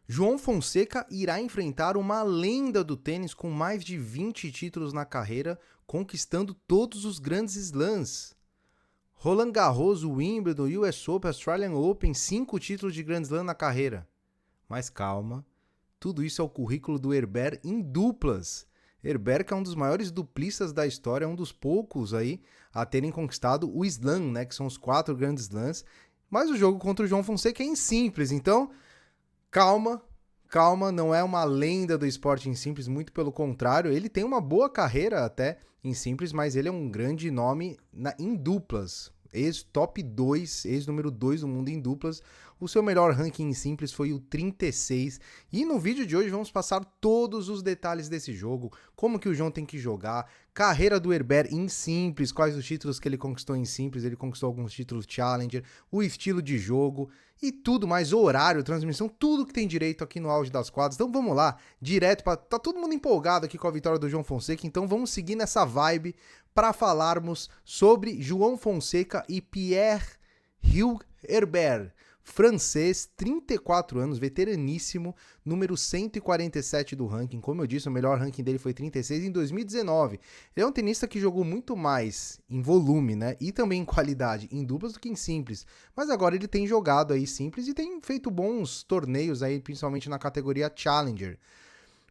João Fonseca irá enfrentar uma lenda do tênis com mais de 20 títulos na carreira, conquistando todos os grandes slams. Roland Garros, Wimbledon, US Open, Australian Open, 5 títulos de Grand Slam na carreira. Mas calma, tudo isso é o currículo do Herbert em duplas. Herbert, que é um dos maiores duplistas da história, é um dos poucos aí a terem conquistado o Slam, né, que são os 4 Grand Slams. Mas o jogo contra o João Fonseca é em simples, então calma, não é uma lenda do esporte em simples, muito pelo contrário, ele tem uma boa carreira até em simples, mas ele é um grande nome em duplas. Ex-top 2, ex-número 2 do mundo em duplas. O seu melhor ranking em simples foi o 36. E no vídeo de hoje vamos passar todos os detalhes desse jogo, como que o João tem que jogar, carreira do Herbert em simples, quais os títulos que ele conquistou em simples, ele conquistou alguns títulos Challenger, o estilo de jogo e tudo mais, horário, transmissão, tudo que tem direito aqui no Auge das Quadras. Então vamos lá, direto para tá todo mundo empolgado aqui com a vitória do João Fonseca, então vamos seguir nessa vibe para falarmos sobre João Fonseca e Pierre-Hugues Herbert, francês, 34 anos, veteraníssimo, número 147 do ranking. Como eu disse, o melhor ranking dele foi 36 em 2019. Ele é um tenista que jogou muito mais em volume, né? E também em qualidade, em duplas do que em simples. Mas agora ele tem jogado aí simples e tem feito bons torneios aí, principalmente na categoria Challenger.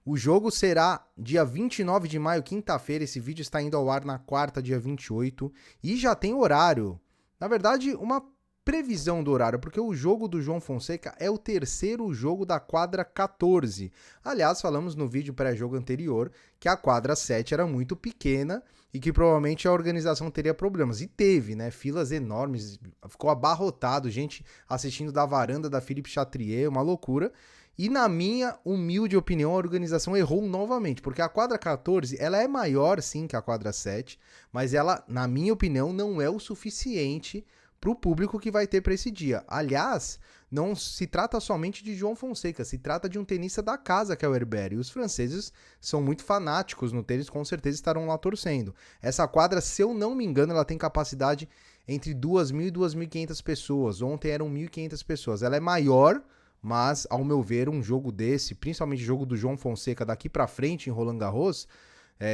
O jogo será dia 29 de maio, quinta-feira. Esse vídeo está indo ao ar na quarta, dia 28. E já tem horário. Na verdade, uma previsão do horário, porque o jogo do João Fonseca é o terceiro jogo da quadra 14. Aliás, falamos no vídeo pré-jogo anterior que a quadra 7 era muito pequena e que provavelmente a organização teria problemas. E teve, né? Filas enormes, ficou abarrotado, gente assistindo da varanda da Philippe Chatrier, uma loucura. E na minha humilde opinião, a organização errou novamente, porque a quadra 14, ela é maior sim que a quadra 7, mas ela, na minha opinião, não é o suficiente para o público que vai ter para esse dia. Aliás, não se trata somente de João Fonseca, se trata de um tenista da casa que é o Herbert, e os franceses são muito fanáticos no tênis, com certeza estarão lá torcendo. Essa quadra, se eu não me engano, ela tem capacidade entre 2.000 e 2.500 pessoas, ontem eram 1.500 pessoas, ela é maior, mas, ao meu ver, um jogo desse, principalmente o jogo do João Fonseca daqui pra frente em Roland Garros,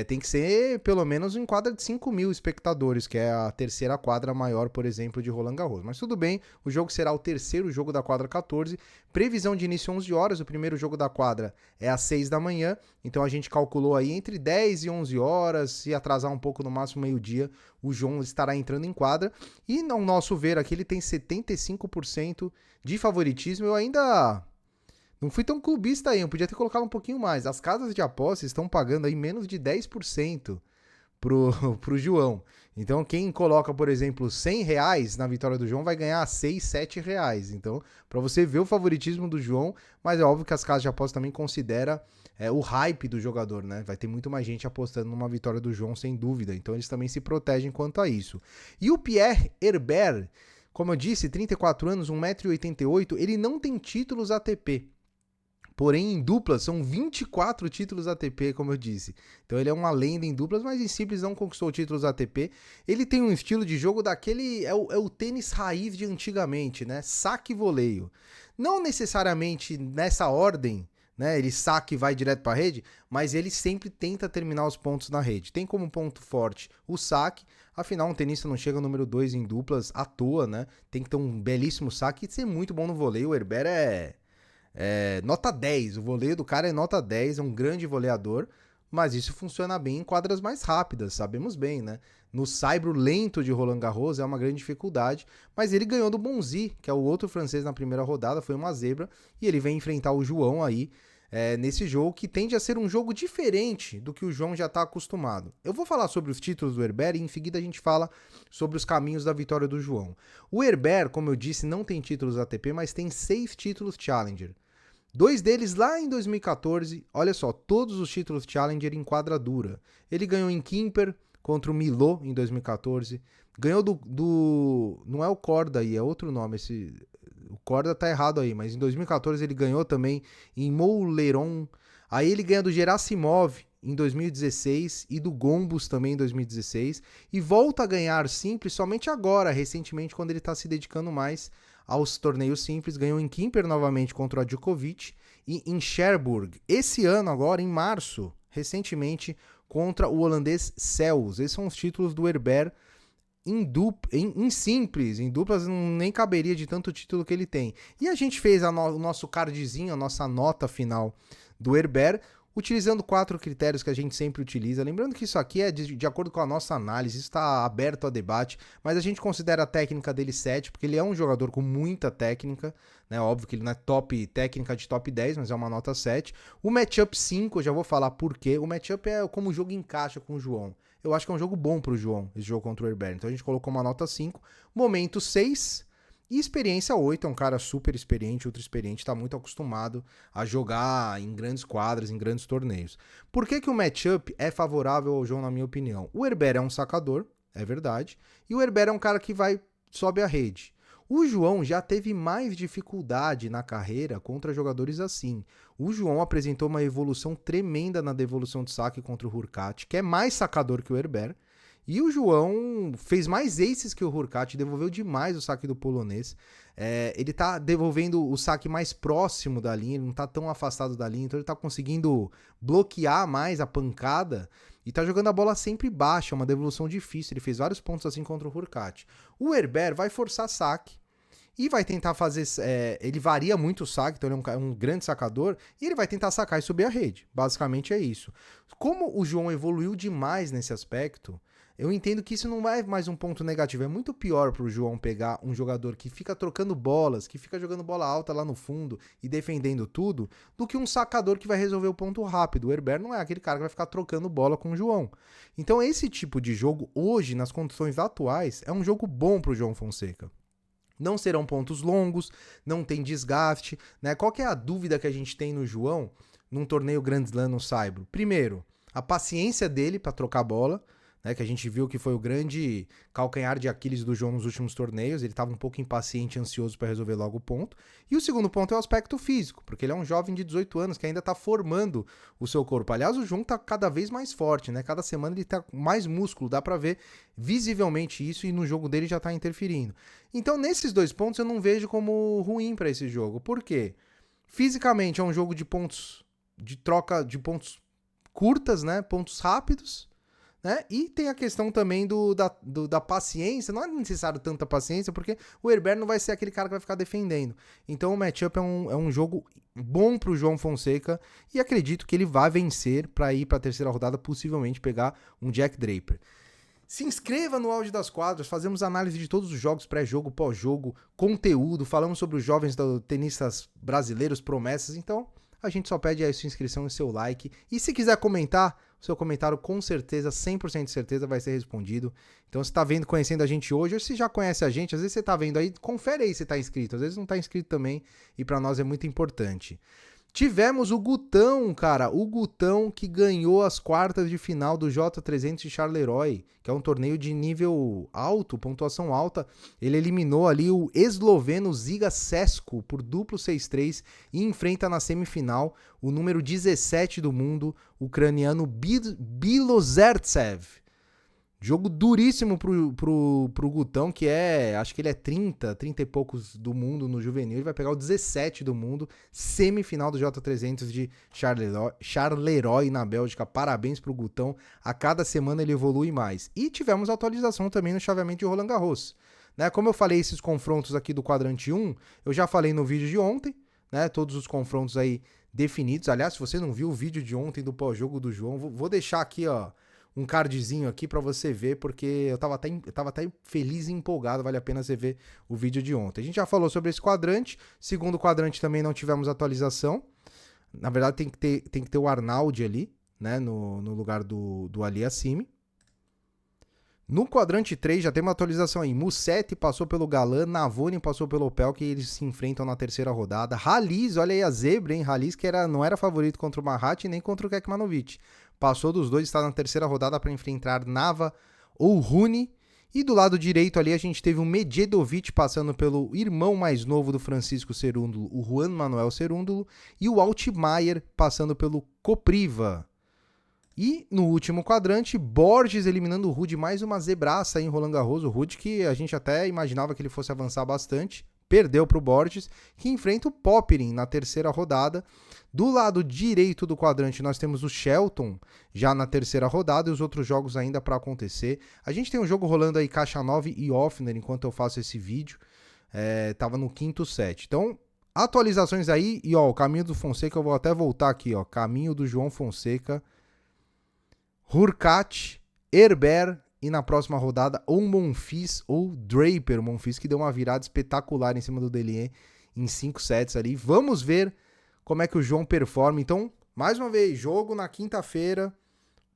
tem que ser pelo menos em quadra de 5.000 espectadores, que é a terceira quadra maior, por exemplo, de Roland Garros. Mas tudo bem, o jogo será o terceiro jogo da quadra 14. Previsão de início 11 horas, o primeiro jogo da quadra é às 6 da manhã, então a gente calculou aí entre 10 e 11 horas, se atrasar um pouco, no máximo meio-dia, o João estará entrando em quadra. E, no nosso ver aqui, ele tem 75% de favoritismo. Eu ainda não fui tão clubista aí, eu podia ter colocado um pouquinho mais. As casas de apostas estão pagando aí menos de 10% pro João. Então, quem coloca, por exemplo, R$ 100 na vitória do João vai ganhar R$ 6, R$ 7. Então, para você ver o favoritismo do João, mas é óbvio que as casas de apostas também consideram o hype do jogador, né? Vai ter muito mais gente apostando numa vitória do João, sem dúvida. Então, eles também se protegem quanto a isso. E o Pierre Herbert, como eu disse, 34 anos, 1,88 m, ele não tem títulos ATP. Porém, em duplas, são 24 títulos ATP, como eu disse. Então ele é uma lenda em duplas, mas em simples não conquistou títulos ATP. Ele tem um estilo de jogo daquele... É o tênis raiz de antigamente, né? Saque e voleio. Não necessariamente nessa ordem, né? Ele saque e vai direto para a rede, mas ele sempre tenta terminar os pontos na rede. Tem como ponto forte o saque. Afinal, um tenista não chega ao número 2 em duplas à toa, né? Tem que ter um belíssimo saque e ser muito bom no voleio. O Herbert nota 10, o voleio do cara é nota 10, é um grande voleador, mas isso funciona bem em quadras mais rápidas, sabemos bem, né? No saibro lento de Roland Garros é uma grande dificuldade, mas ele ganhou do Bonzi, que é o outro francês na primeira rodada, foi uma zebra, e ele vem enfrentar o João aí, nesse jogo que tende a ser um jogo diferente do que o João já está acostumado. Eu vou falar sobre os títulos do Herbert e em seguida a gente fala sobre os caminhos da vitória do João. O Herbert, como eu disse, não tem títulos ATP, mas tem 6 títulos Challenger. 2 deles lá em 2014, olha só, todos os títulos Challenger em quadra dura. Ele ganhou em Quimper contra o Milot em 2014, ganhou não é o Korda aí, é outro nome, o Korda tá errado aí, mas em 2014 ele ganhou também em Montleron, aí ele ganha do Gerasimov em 2016 e do Gombos também em 2016 e volta a ganhar simples somente agora, recentemente, quando ele está se dedicando mais aos torneios simples, ganhou em Quimper novamente contra o Djokovic e em Cherbourg, esse ano agora, em março, recentemente, contra o holandês Cels. Esses são os títulos do Herbert em simples, em duplas nem caberia de tanto título que ele tem. E a gente fez o nosso cardzinho, a nossa nota final do Herbert, utilizando 4 critérios que a gente sempre utiliza. Lembrando que isso aqui é de acordo com a nossa análise, isso está aberto a debate, mas a gente considera a técnica dele 7, porque ele é um jogador com muita técnica, né? Óbvio que ele não é top técnica de top 10, mas é uma nota 7. O matchup 5, eu já vou falar por quê. O matchup é como o jogo encaixa com o João. Eu acho que é um jogo bom pro João, esse jogo contra o Herbert. Então a gente colocou uma nota 5. Momento 6. E experiência 8, é um cara super experiente, ultra experiente, tá muito acostumado a jogar em grandes quadras, em grandes torneios. Por que o matchup é favorável ao João, na minha opinião? O Herbert é um sacador, é verdade, e o Herbert é um cara que sobe a rede. O João já teve mais dificuldade na carreira contra jogadores assim. O João apresentou uma evolução tremenda na devolução de saque contra o Hurkacz, que é mais sacador que o Herbert. E o João fez mais aces que o Hurkacz, devolveu demais o saque do polonês. Ele tá devolvendo o saque mais próximo da linha, ele não tá tão afastado da linha, então ele tá conseguindo bloquear mais a pancada e tá jogando a bola sempre baixa, uma devolução difícil. Ele fez vários pontos assim contra o Hurkacz. O Herbert vai forçar saque e vai tentar fazer... ele varia muito o saque, então ele é um grande sacador, e ele vai tentar sacar e subir a rede. Basicamente é isso. Como o João evoluiu demais nesse aspecto, eu entendo que isso não é mais um ponto negativo. É muito pior pro João pegar um jogador que fica trocando bolas, que fica jogando bola alta lá no fundo e defendendo tudo, do que um sacador que vai resolver o ponto rápido. O Herbert não é aquele cara que vai ficar trocando bola com o João. Então esse tipo de jogo, hoje, nas condições atuais, é um jogo bom pro João Fonseca. Não serão pontos longos, não tem desgaste, né? Qual que é a dúvida que a gente tem no João num torneio Grand Slam no Saibro? Primeiro, a paciência dele para trocar bola, né, que a gente viu que foi o grande calcanhar de Aquiles do João nos últimos torneios. Ele estava um pouco impaciente e ansioso para resolver logo o ponto. E o segundo ponto é o aspecto físico, porque ele é um jovem de 18 anos que ainda está formando o seu corpo. Aliás, o João está cada vez mais forte, né? Cada semana ele está com mais músculo, dá para ver visivelmente isso, e no jogo dele já está interferindo. Então, nesses 2 pontos eu não vejo como ruim para esse jogo. Por quê? Fisicamente é um jogo de pontos, de troca de pontos curtas, né? Pontos rápidos. Né? E tem a questão também da paciência. Não é necessário tanta paciência, porque o Herbert não vai ser aquele cara que vai ficar defendendo. Então o matchup é um jogo bom pro João Fonseca, e acredito que ele vai vencer para ir para a terceira rodada, possivelmente pegar um Jack Draper. Se inscreva no Auge das Quadras, fazemos análise de todos os jogos, pré-jogo, pós-jogo, conteúdo, falamos sobre os jovens tenistas brasileiros, promessas. Então a gente só pede a sua inscrição e seu like. E se quiser comentar, o seu comentário com certeza, 100% de certeza, vai ser respondido. Então, se tá vendo, conhecendo a gente hoje, ou se já conhece a gente, às vezes você tá vendo aí, confere aí se tá inscrito. Às vezes não tá inscrito também, e para nós é muito importante. Tivemos o Gutão, cara, o Gutão que ganhou as quartas de final do J300 de Charleroi, que é um torneio de nível alto, pontuação alta. Ele eliminou ali o esloveno Ziga Sesko por duplo 6-3 e enfrenta na semifinal o número 17 do mundo, ucraniano Bilozertsev. Jogo duríssimo pro Gutão, que acho que ele é 30 e poucos do mundo no juvenil. Ele vai pegar o 17 do mundo, semifinal do J300 de Charleroi na Bélgica. Parabéns pro Gutão, a cada semana ele evolui mais. E tivemos atualização também no chaveamento de Roland Garros. Né? Como eu falei, esses confrontos aqui do quadrante 1, eu já falei no vídeo de ontem, né? Todos os confrontos aí definidos. Aliás, se você não viu o vídeo de ontem do pós-jogo do João, vou deixar aqui, ó, um cardzinho aqui pra você ver, porque eu tava até feliz e empolgado, vale a pena você ver o vídeo de ontem. A gente já falou sobre esse quadrante, segundo quadrante também não tivemos atualização. Na verdade tem que ter o Arnaldi ali, né, no lugar do Aliassime. No quadrante 3 já tem uma atualização aí. Musetti passou pelo Galan, Navone passou pelo Opel, que eles se enfrentam na terceira rodada. Halis, olha aí a zebra, hein? Halis que não era favorito contra o Marat nem contra o Kekmanovic. Passou dos dois, está na terceira rodada para enfrentar Nava ou Rune. E do lado direito ali a gente teve o Medjedovic passando pelo irmão mais novo do Francisco Cerúndulo, o Juan Manuel Cerúndulo. E o Altmaier passando pelo Kopriva. E no último quadrante, Borges eliminando o Rude, mais uma zebraça aí em Roland Garros. O Rude que a gente até imaginava que ele fosse avançar bastante. perdeu para o Borges, que enfrenta o Popyrin na terceira rodada. Do lado direito do quadrante nós temos o Shelton, já na terceira rodada, e os outros jogos ainda para acontecer. A gente tem um jogo rolando aí, Caixa 9 e Offner, enquanto eu faço esse vídeo. Tava no quinto set. Então, atualizações aí, e ó, o caminho do Fonseca, eu vou até voltar aqui, ó, caminho do João Fonseca, Hurkacz, Herbert, e na próxima rodada, ou Monfils ou Draper. O Monfils que deu uma virada espetacular em cima do Delier em 5 sets ali. Vamos ver como é que o João performa. Então, mais uma vez, jogo na quinta-feira,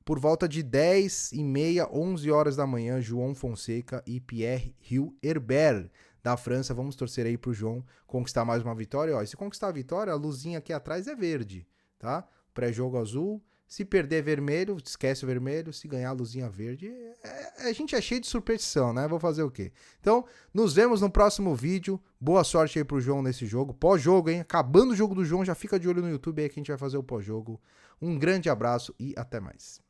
por volta de 10h30, 11 horas da manhã, João Fonseca e Pierre-Hugues Herbert, da França. Vamos torcer aí pro João conquistar mais uma vitória. Ó, e se conquistar a vitória, a luzinha aqui atrás é verde, tá? Pré-jogo azul. Se perder vermelho, esquece o vermelho. Se ganhar a luzinha verde, a gente é cheio de superstição, né? Vou fazer o quê? Então, nos vemos no próximo vídeo. Boa sorte aí pro João nesse jogo. Pós-jogo, hein? Acabando o jogo do João, já fica de olho no YouTube aí que a gente vai fazer o pós-jogo. Um grande abraço e até mais.